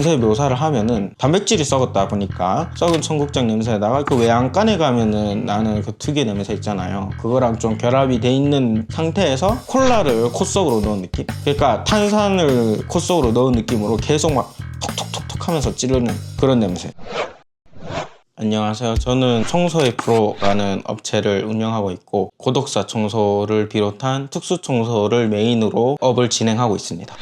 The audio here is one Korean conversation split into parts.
냄새 묘사를 하면은 단백질이 썩었다 보니까 썩은 청국장 냄새에다가 그 외양간에 가면은 나는 그 특유의 냄새 있잖아요. 그거랑 좀 결합이 돼 있는 상태에서 콜라를 코 속으로 넣은 느낌? 그러니까 탄산을 코 속으로 넣은 느낌으로 계속 막 톡톡톡톡 하면서 찌르는 그런 냄새. 안녕하세요. 저는 청소의 프로라는 업체를 운영하고 있고 고독사 청소를 비롯한 특수 청소를 메인으로 업을 진행하고 있습니다.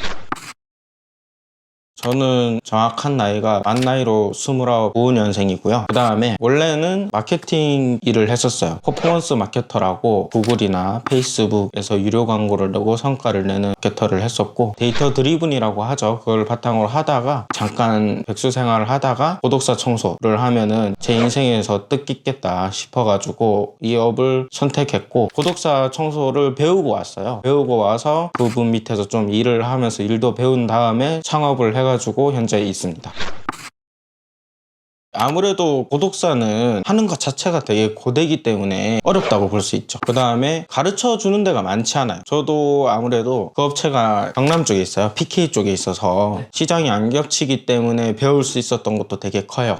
저는 정확한 나이가 만 나이로 29년생이고요. 그 다음에 원래는 마케팅 일을 했었어요. 퍼포먼스 마케터라고 구글이나 페이스북에서 유료 광고를 넣고 성과를 내는 마케터를 했었고, 데이터 드리븐이라고 하죠. 그걸 바탕으로 하다가 잠깐 백수 생활을 하다가 고독사 청소를 하면은 제 인생에서 뜻깊겠다 싶어가지고 이 업을 선택했고, 고독사 청소를 배우고 왔어요. 배우고 와서 그분 밑에서 좀 일을 하면서 일도 배운 다음에 창업을 해가지고 현재 있습니다. 아무래도 고독사는 하는 것 자체가 되게 고되기 때문에 어렵다고 볼 수 있죠. 그 다음에 가르쳐 주는 데가 많지 않아요. 저도 아무래도 그 업체가 경남 쪽에 있어요. PK 쪽에 있어서 시장이 안 겹치기 때문에 배울 수 있었던 것도 되게 커요.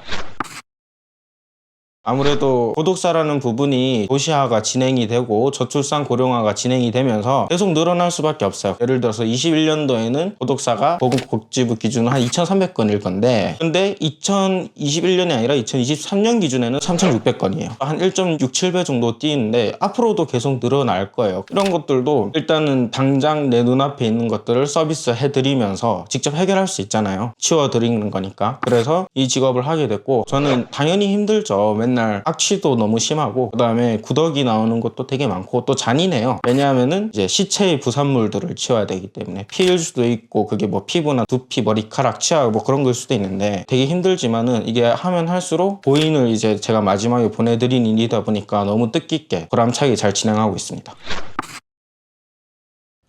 아무래도 고독사라는 부분이 도시화가 진행이 되고 저출산 고령화가 진행이 되면서 계속 늘어날 수밖에 없어요. 예를 들어서 21년도에는 고독사가 보건복지부 기준으로 한 2,300건일 건데, 근데 2021년이 아니라 2023년 기준에는 3,600건이에요. 한 1.67배 정도 뛰는데 앞으로도 계속 늘어날 거예요. 이런 것들도 일단은 당장 내 눈앞에 있는 것들을 서비스 해드리면서 직접 해결할 수 있잖아요. 치워드리는 거니까. 그래서 이 직업을 하게 됐고, 저는 당연히 힘들죠. 맨날 악취도 너무 심하고, 그 다음에 구더기 나오는 것도 되게 많고 또 잔인해요. 왜냐하면은 이제 시체의 부산물들을 치워야 되기 때문에 피일 수도 있고, 그게 뭐 피부나 두피, 머리카락, 치아 뭐 그런 걸 수도 있는데 되게 힘들지만은 이게 하면 할수록 고인을 이제 제가 마지막에 보내드린 일이다 보니까 너무 뜻깊게 보람차게 잘 진행하고 있습니다.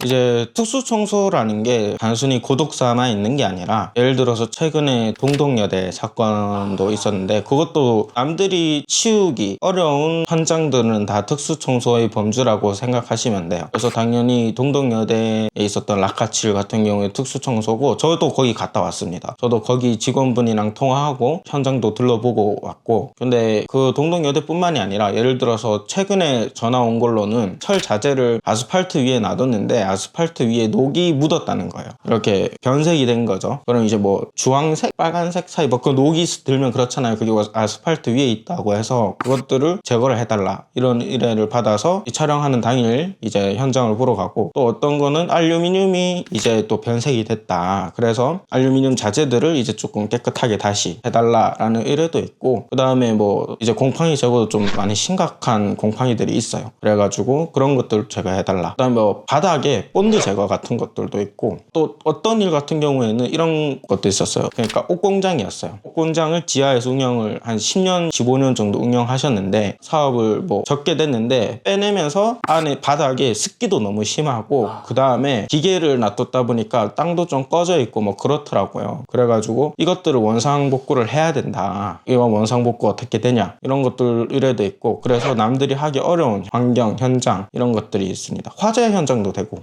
이제 특수청소라는 게 단순히 고독사만 있는 게 아니라, 예를 들어서 최근에 동덕여대 사건도 있었는데 그것도 남들이 치우기 어려운 현장들은 다 특수청소의 범주라고 생각하시면 돼요. 그래서 당연히 동덕여대에 있었던 라카칠 같은 경우에 특수청소고, 저도 거기 갔다 왔습니다. 저도 거기 직원분이랑 통화하고 현장도 둘러보고 왔고, 근데 그 동덕여대뿐만이 아니라 예를 들어서 최근에 전화 온 걸로는 철 자재를 아스팔트 위에 놔뒀는데 아스팔트 위에 녹이 묻었다는 거예요. 이렇게 변색이 된 거죠. 그럼 이제 뭐 주황색, 빨간색 사이 뭐 그 녹이 들면 그렇잖아요. 그게 아스팔트 위에 있다고 해서 그것들을 제거를 해달라, 이런 의뢰를 받아서 촬영하는 당일 이제 현장을 보러 가고, 또 어떤 거는 알루미늄이 이제 또 변색이 됐다, 그래서 알루미늄 자재들을 이제 조금 깨끗하게 다시 해달라라는 의뢰도 있고, 그 다음에 뭐 이제 곰팡이 제거도 좀 많이 심각한 곰팡이들이 있어요. 그래가지고 그런 것들 제거해달라. 그 다음에 뭐 바닥에 본드 제거 같은 것들도 있고, 또 어떤 일 같은 경우에는 이런 것도 있었어요. 그러니까 옷공장이었어요. 옷공장을 지하에서 운영을 한 10년, 15년 정도 운영하셨는데 사업을 뭐 적게 됐는데 빼내면서 안에 바닥에 습기도 너무 심하고, 그 다음에 기계를 놔뒀다 보니까 땅도 좀 꺼져 있고 뭐 그렇더라고요. 그래가지고 이것들을 원상복구를 해야 된다. 이거 원상복구 어떻게 되냐, 이런 것들 의뢰도 있고, 그래서 남들이 하기 어려운 환경, 현장 이런 것들이 있습니다. 화재 현장도 되고.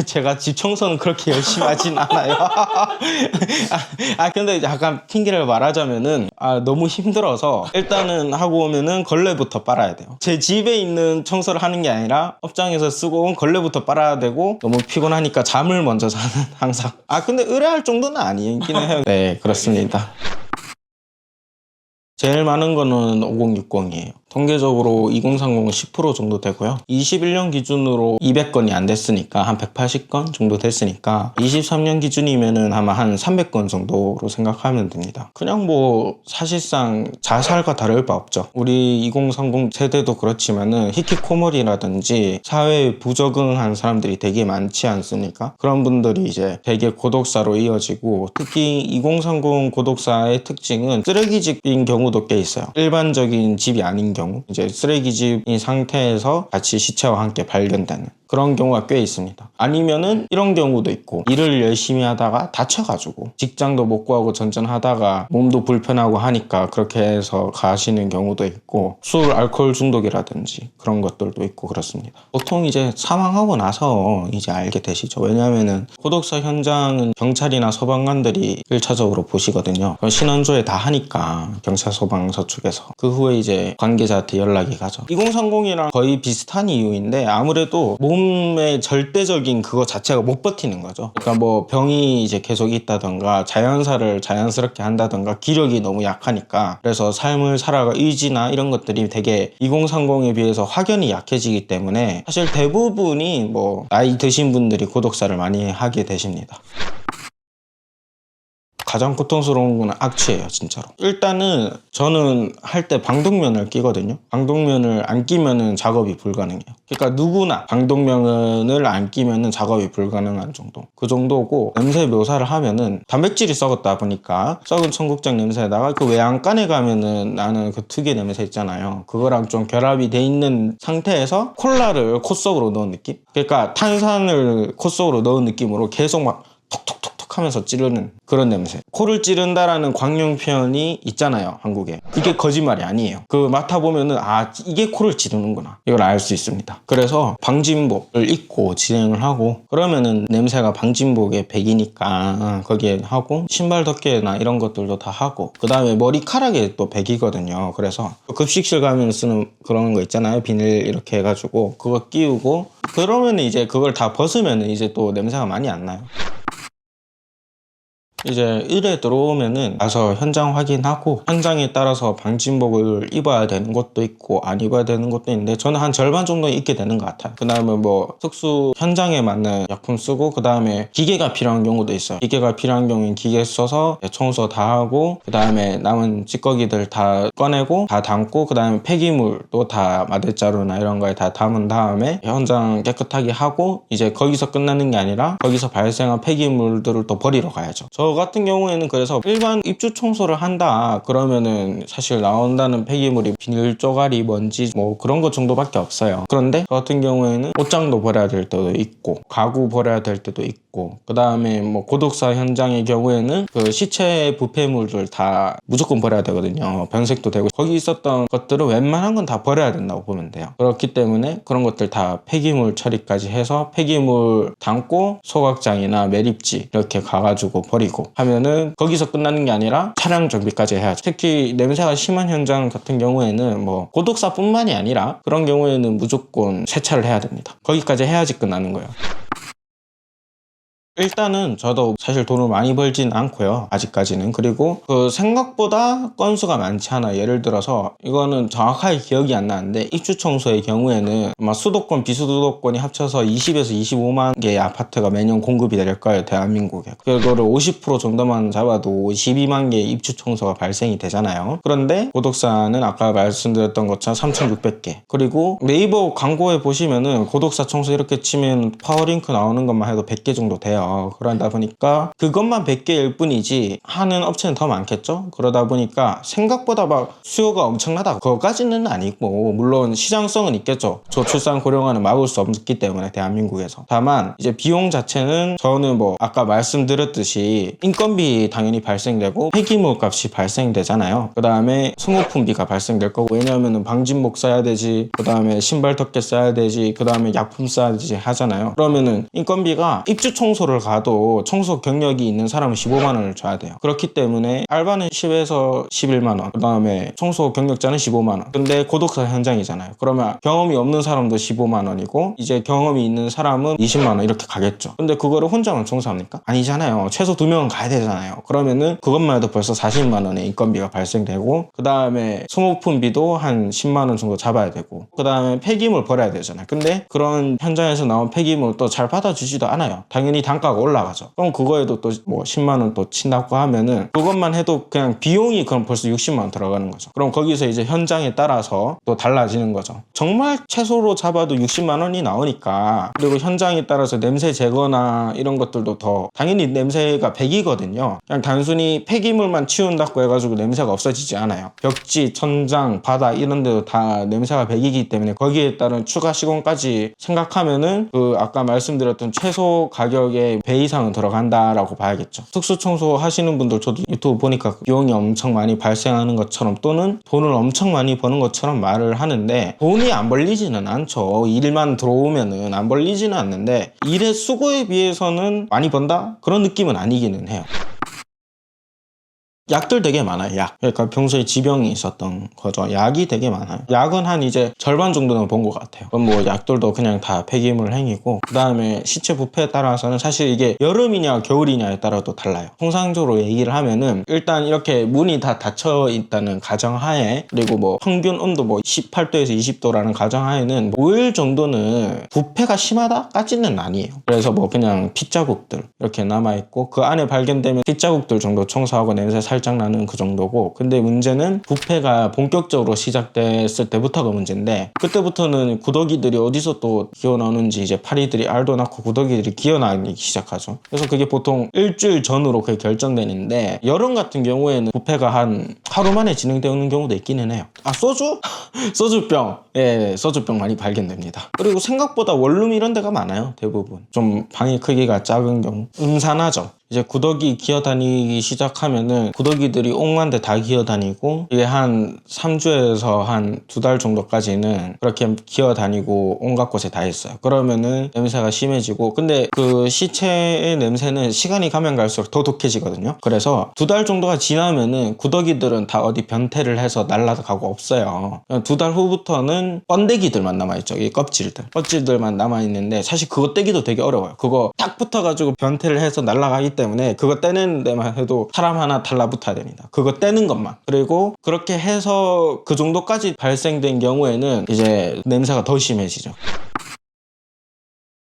제가 집 청소는 그렇게 열심히 하진 않아요. 근데 약간 핑계를 말하자면은 너무 힘들어서 일단은 하고 오면은 걸레부터 빨아야 돼요. 제 집에 있는 청소를 하는 게 아니라 업장에서 쓰고 온 걸레부터 빨아야 되고, 너무 피곤하니까 잠을 먼저 자는 항상. 근데 의뢰할 정도는 아니긴 해요. 네, 그렇습니다. 제일 많은 거는 5060이에요. 통계적으로 2030은 10% 정도 되고요. 21년 기준으로 200건이 안 됐으니까 한 180건 정도 됐으니까 23년 기준이면은 아마 한 300건 정도로 생각하면 됩니다. 그냥 뭐 사실상 자살과 다를 바 없죠. 우리 2030 세대도 그렇지만은 히키코모리라든지 사회에 부적응한 사람들이 되게 많지 않습니까? 그런 분들이 이제 되게 고독사로 이어지고, 특히 2030 고독사의 특징은 쓰레기집인 경우도 꽤 있어요. 일반적인 집이 아닌 경우, 이제 쓰레기집인 상태에서 같이 시체와 함께 발견되는 그런 경우가 꽤 있습니다. 아니면은 이런 경우도 있고, 일을 열심히 하다가 다쳐가지고 직장도 못 구하고 전전하다가 몸도 불편하고 하니까 그렇게 해서 가시는 경우도 있고, 술, 알코올 중독이라든지 그런 것들도 있고 그렇습니다. 보통 이제 사망하고 나서 이제 알게 되시죠. 왜냐하면은 고독사 현장은 경찰이나 소방관들이 1차적으로 보시거든요. 신원조회 다 하니까 경찰 소방서 쪽에서. 그 후에 이제 관계자한테 연락이 가죠. 2030이랑 거의 비슷한 이유인데, 아무래도 몸의 절대적인 그거 자체가 못 버티는 거죠. 그러니까 뭐 병이 이제 계속 있다던가 자연사를 자연스럽게 한다던가 기력이 너무 약하니까, 그래서 삶을 살아갈 의지나 이런 것들이 되게 2030에 비해서 확연히 약해지기 때문에 사실 대부분이 뭐 나이 드신 분들이 고독사를 많이 하게 되십니다. 가장 고통스러운 건 악취예요, 진짜로. 일단은 저는 할 때 방독면을 끼거든요. 방독면을 안 끼면은 작업이 불가능해요. 그러니까 누구나 방독면을 안 끼면은 작업이 불가능한 정도. 그 정도고, 냄새 묘사를 하면은 단백질이 썩었다 보니까 썩은 청국장 냄새에다가 그 외양간에 가면은 나는 그 특유의 냄새 있잖아요. 그거랑 좀 결합이 돼 있는 상태에서 콜라를 콧속으로 넣은 느낌? 그러니까 탄산을 콧속으로 넣은 느낌으로 계속 막 톡톡톡 하면서 찌르는 그런 냄새. 코를 찌른다라는 광용 표현이 있잖아요, 한국에. 그게 거짓말이 아니에요. 그 맡아보면은 아, 이게 코를 찌르는구나, 이걸 알 수 있습니다. 그래서 방진복을 입고 진행을 하고, 그러면은 냄새가 방진복에 배기니까 거기에 하고, 신발 덮개나 이런 것들도 다 하고, 그 다음에 머리카락에 또 배기거든요. 그래서 급식실 가면 쓰는 그런 거 있잖아요, 비닐 이렇게 해가지고 그거 끼우고, 그러면 이제 그걸 다 벗으면 이제 또 냄새가 많이 안 나요. 이제 일에 들어오면은 가서 현장 확인하고, 현장에 따라서 방진복을 입어야 되는 것도 있고 안 입어야 되는 것도 있는데, 저는 한 절반 정도 입게 되는 것 같아요. 그 다음에 뭐 특수 현장에 맞는 약품 쓰고, 그 다음에 기계가 필요한 경우도 있어요. 기계가 필요한 경우엔 기계 써서 청소 다 하고, 그 다음에 남은 찌꺼기들 다 꺼내고 다 담고, 그 다음에 폐기물도 다 마대자루나 이런 거에 다 담은 다음에 현장 깨끗하게 하고, 이제 거기서 끝나는 게 아니라 거기서 발생한 폐기물들을 또 버리러 가야죠. 저 같은 경우에는 그래서 일반 입주 청소를 한다 그러면은 사실 나온다는 폐기물이 비닐 쪼가리, 먼지 뭐 그런 것 정도밖에 없어요. 그런데 저 같은 경우에는 옷장도 버려야 될 때도 있고, 가구 버려야 될 때도 있고, 그 다음에 뭐 고독사 현장의 경우에는 그 시체 부패물들 다 무조건 버려야 되거든요. 변색도 되고, 거기 있었던 것들은 웬만한 건 다 버려야 된다고 보면 돼요. 그렇기 때문에 그런 것들 다 폐기물 처리까지 해서 폐기물 담고 소각장이나 매립지 이렇게 가가지고 버리고 하면은 거기서 끝나는 게 아니라 차량 정비까지 해야죠. 특히 냄새가 심한 현장 같은 경우에는 뭐 고독사뿐만이 아니라 그런 경우에는 무조건 세차를 해야 됩니다. 거기까지 해야지 끝나는 거예요. 일단은 저도 사실 돈을 많이 벌진 않고요, 아직까지는. 그리고 그 생각보다 건수가 많지 않아요. 예를 들어서 이거는 정확하게 기억이 안 나는데, 입주 청소의 경우에는 아마 수도권, 비수도권이 합쳐서 20에서 25만 개의 아파트가 매년 공급이 될 거예요, 대한민국에. 그거를 50% 정도만 잡아도 12만 개의 입주 청소가 발생이 되잖아요. 그런데 고독사는 아까 말씀드렸던 것처럼 3,600개. 그리고 네이버 광고에 보시면은 고독사 청소 이렇게 치면 파워링크 나오는 것만 해도 100개 정도 돼요. 그러다 보니까 그것만 100개일 뿐이지 하는 업체는 더 많겠죠. 그러다 보니까 생각보다 막 수요가 엄청나다 그거까지는 아니고, 물론 시장성은 있겠죠. 저출산 고령화는 막을 수 없기 때문에 대한민국에서. 다만 이제 비용 자체는 저는 뭐 아까 말씀드렸듯이 인건비 당연히 발생되고 폐기물 값이 발생되잖아요. 그 다음에 소모품비가 발생될 거고, 왜냐하면 방진복 써야 되지, 그 다음에 신발 덮개 써야 되지, 그 다음에 약품 써야 되지 하잖아요. 그러면은 인건비가 입주 청소를 가도 청소 경력이 있는 사람은 15만 원을 줘야 돼요. 그렇기 때문에 알바는 10에서 11만 원, 그 다음에 청소 경력자는 15만 원. 근데 고독사 현장이잖아요. 그러면 경험이 없는 사람도 15만 원이고 이제 경험이 있는 사람은 20만 원 이렇게 가겠죠. 근데 그거를 혼자만 청소합니까? 아니잖아요. 최소 2명은 가야 되잖아요. 그러면은 그것만 해도 벌써 40만 원의 인건비가 발생되고, 그 다음에 소모품비도 한 10만 원 정도 잡아야 되고, 그 다음에 폐기물 버려야 되잖아요. 근데 그런 현장에서 나온 폐기물 또 잘 받아주지도 않아요. 당연히 단가 단가가 올라가죠. 그럼 그거에도 또 뭐 10만 원 또 친다고 하면은 그것만 해도 그냥 비용이 그럼 벌써 60만 원 들어가는 거죠. 그럼 거기서 이제 현장에 따라서 또 달라지는 거죠. 정말 최소로 잡아도 60만 원이 나오니까. 그리고 현장에 따라서 냄새 제거나 이런 것들도 더 당연히 냄새가 100이거든요. 그냥 단순히 폐기물만 치운다고 해가지고 냄새가 없어지지 않아요. 벽지, 천장, 바닥 이런 데도 다 냄새가 100이기 때문에 거기에 따른 추가 시공까지 생각하면은 그 아까 말씀드렸던 최소 가격의 배 이상은 들어간다라고 봐야겠죠. 특수 청소 하시는 분들 저도 유튜브 보니까 비용이 엄청 많이 발생하는 것처럼 또는 돈을 엄청 많이 버는 것처럼 말을 하는데 돈이 안 벌리지는 않죠. 일만 들어오면은 안 벌리지는 않는데 일의 수고에 비해서는 많이 번다? 그런 느낌은 아니기는 해요. 약들 되게 많아요. 약. 그러니까 평소에 지병이 있었던 거죠. 약이 되게 많아요. 약은 한 이제 절반 정도는 본 것 같아요. 그럼 뭐 약들도 그냥 다 폐기물 행위고 그 다음에 시체 부패에 따라서는 사실 이게 여름이냐 겨울이냐에 따라도 달라요. 통상적으로 얘기를 하면은 일단 이렇게 문이 다 닫혀 있다는 가정하에 그리고 뭐 평균 온도 뭐 18도에서 20도라는 가정하에는 5일 정도는 부패가 심하다까지는 아니에요. 그래서 뭐 그냥 핏자국들 이렇게 남아있고 그 안에 발견되면 핏자국들 정도 청소하고 냄새 살짝 나는 그 정도고 근데 문제는 부패가 본격적으로 시작됐을 때부터가 문제인데 그때부터는 구더기들이 어디서 또 기어나오는지 이제 파리들이 알도 낳고 구더기들이 기어나기 시작하죠. 그래서 그게 보통 일주일 전으로 그게 결정되는데 여름 같은 경우에는 부패가 한 하루 만에 진행되는 경우도 있기는 해요. 아 소주? 소주병. 예, 소주병 많이 발견됩니다. 그리고 생각보다 원룸 이런 데가 많아요. 대부분. 좀 방의 크기가 작은 경우. 음산하죠. 이제 구더기 기어다니기 시작하면은 구더기들이 옥만데 다 기어다니고 이게 한 3주에서 한 2달 정도까지는 그렇게 기어다니고 온갖 곳에 다 있어요. 그러면은 냄새가 심해지고 근데 그 시체의 냄새는 시간이 가면 갈수록 더 독해지거든요. 그래서 2달 정도가 지나면은 구더기들은 다 어디 변태를 해서 날아가고 없어요. 2달 후부터는 번데기들만 남아있죠. 이 껍질들만 남아있는데 사실 그거 떼기도 되게 어려워요. 그거 딱 붙어가지고 변태를 해서 날아가기 때문에 그거 떼는 데만 해도 사람 하나 달라붙어야 됩니다. 그거 떼는 것만. 그리고 그렇게 해서 그 정도까지 발생된 경우에는 이제 냄새가 더 심해지죠.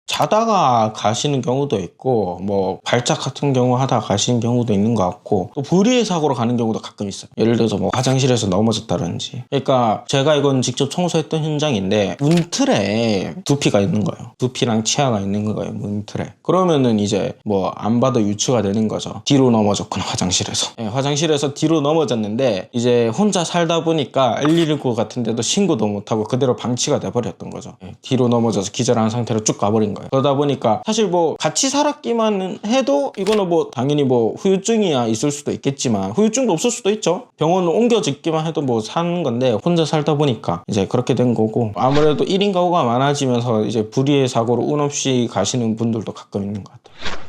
자다가 가시는 경우도 있고 뭐 발작 같은 경우 하다가 가시는 경우도 있는 것 같고 또 불의의 사고로 가는 경우도 가끔 있어요. 예를 들어서 뭐 화장실에서 넘어졌다든지 그러니까 제가 이건 직접 청소했던 현장인데 문틀에 두피가 있는 거예요. 두피랑 치아가 있는 거예요. 문틀에. 그러면은 이제 뭐 안 봐도 유추가 되는 거죠. 뒤로 넘어졌구나 화장실에서. 네, 화장실에서 뒤로 넘어졌는데 이제 혼자 살다 보니까 119 같은 데도 신고도 못하고 그대로 방치가 돼버렸던 거죠. 네, 뒤로 넘어져서 기절한 상태로 쭉 가버린 거예요. 그러다 보니까 사실 뭐 같이 살았기만 해도 이거는 뭐 당연히 뭐 후유증이야 있을 수도 있겠지만 후유증도 없을 수도 있죠. 병원 옮겨지기만 해도 뭐 사는 건데 혼자 살다 보니까 이제 그렇게 된 거고 아무래도 1인 가구가 많아지면서 이제 불의의 사고로 운 없이 가시는 분들도 가끔 있는 것 같아요.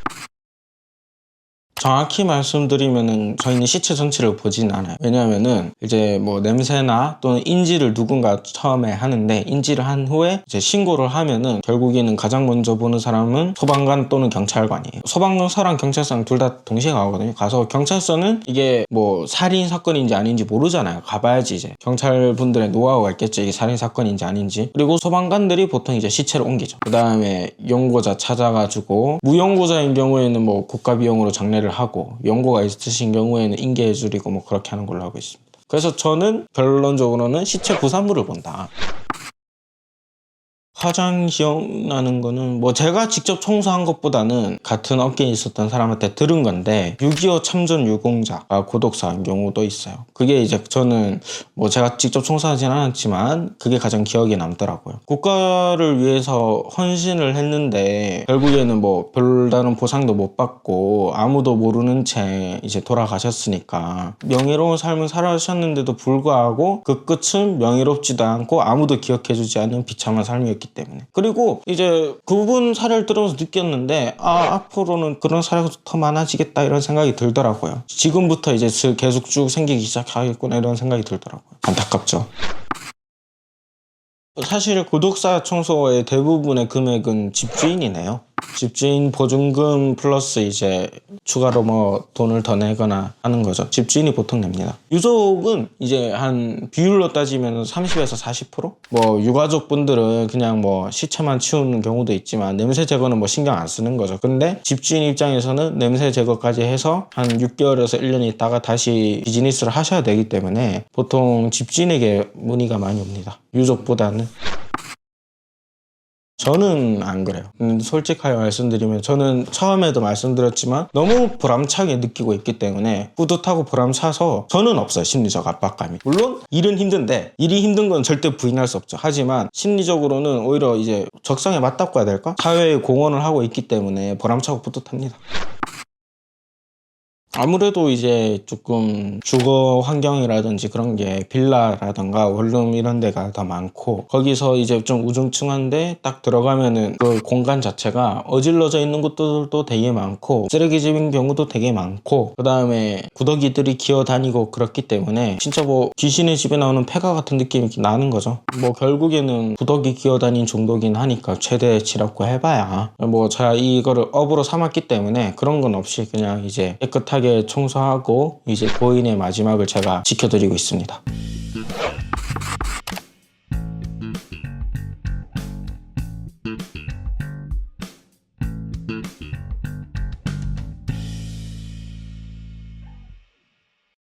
정확히 말씀드리면은 저희는 시체 전체를 보진 않아요. 왜냐하면은 이제 뭐 냄새나 또는 인지를 누군가 처음에 하는데 인지를 한 후에 이제 신고를 하면은 결국에는 가장 먼저 보는 사람은 소방관 또는 경찰관이에요. 소방서랑 경찰서랑 둘 다 동시에 가거든요. 가서 경찰서는 이게 뭐 살인 사건인지 아닌지 모르잖아요. 가봐야지 이제 경찰분들의 노하우가 있겠죠. 이게 살인 사건인지 아닌지. 그리고 소방관들이 보통 이제 시체를 옮기죠. 그 다음에 연고자 찾아가지고 무연고자인 경우에는 뭐 국가 비용으로 장례를 하고 연고가 있으신 경우에는 인계해주리고 뭐 그렇게 하는 걸로 알고 있습니다. 그래서 저는 결론적으로는 시체 부산물을 본다. 화장 기억나는 거는 뭐 제가 직접 청소한 것보다는 같은 업계에 있었던 사람한테 들은 건데 6.25 참전 유공자가 고독사인 경우도 있어요. 그게 이제 저는 뭐 제가 직접 청소하진 않았지만 그게 가장 기억에 남더라고요. 국가를 위해서 헌신을 했는데 결국에는 뭐 별다른 보상도 못 받고 아무도 모르는 채 이제 돌아가셨으니까 명예로운 삶을 살아셨는데도 불구하고 그 끝은 명예롭지도 않고 아무도 기억해주지 않는 비참한 삶이었기 때문에. 그리고 이제 그분 사례를 들으면서 느꼈는데 앞으로는 그런 사례가 더 많아지겠다 이런 생각이 들더라고요. 지금부터 이제 계속 쭉 생기기 시작하겠구나 이런 생각이 들더라고요. 안타깝죠. 사실 고독사 청소의 대부분의 금액은 집주인이네요. 집주인 보증금 플러스 이제 추가로 뭐 돈을 더 내거나 하는 거죠. 집주인이 보통 냅니다. 유족은 이제 한 비율로 따지면 30에서 40%? 뭐 유가족 분들은 그냥 뭐 시체만 치우는 경우도 있지만 냄새 제거는 뭐 신경 안 쓰는 거죠. 근데 집주인 입장에서는 냄새 제거까지 해서 한 6개월에서 1년 있다가 다시 비즈니스를 하셔야 되기 때문에 보통 집주인에게 문의가 많이 옵니다. 유족보다는. 저는 안 그래요. 솔직하게 말씀드리면 저는 처음에도 말씀드렸지만 너무 보람차게 느끼고 있기 때문에 뿌듯하고 보람차서 저는 없어요. 심리적 압박감이. 물론 일은 힘든데 일이 힘든 건 절대 부인할 수 없죠. 하지만 심리적으로는 오히려 이제 적성에 맞다고 해야 될까? 사회에 공헌을 하고 있기 때문에 보람차고 뿌듯합니다. 아무래도 이제 조금 주거 환경이라든지 그런 게 빌라라든가 원룸 이런 데가 더 많고 거기서 이제 좀 우중충한데 딱 들어가면은 그 공간 자체가 어질러져 있는 곳들도 되게 많고 쓰레기집인 경우도 되게 많고 그 다음에 구더기들이 기어다니고 그렇기 때문에 진짜 뭐 귀신의 집에 나오는 폐가 같은 느낌이 나는 거죠. 뭐 결국에는 구더기 기어다닌 정도긴 하니까 최대치라고 해봐야 뭐 제가 이거를 업으로 삼았기 때문에 그런 건 없이 그냥 이제 깨끗하게 청소하고 이제 고인의 마지막을 제가 지켜드리고 있습니다.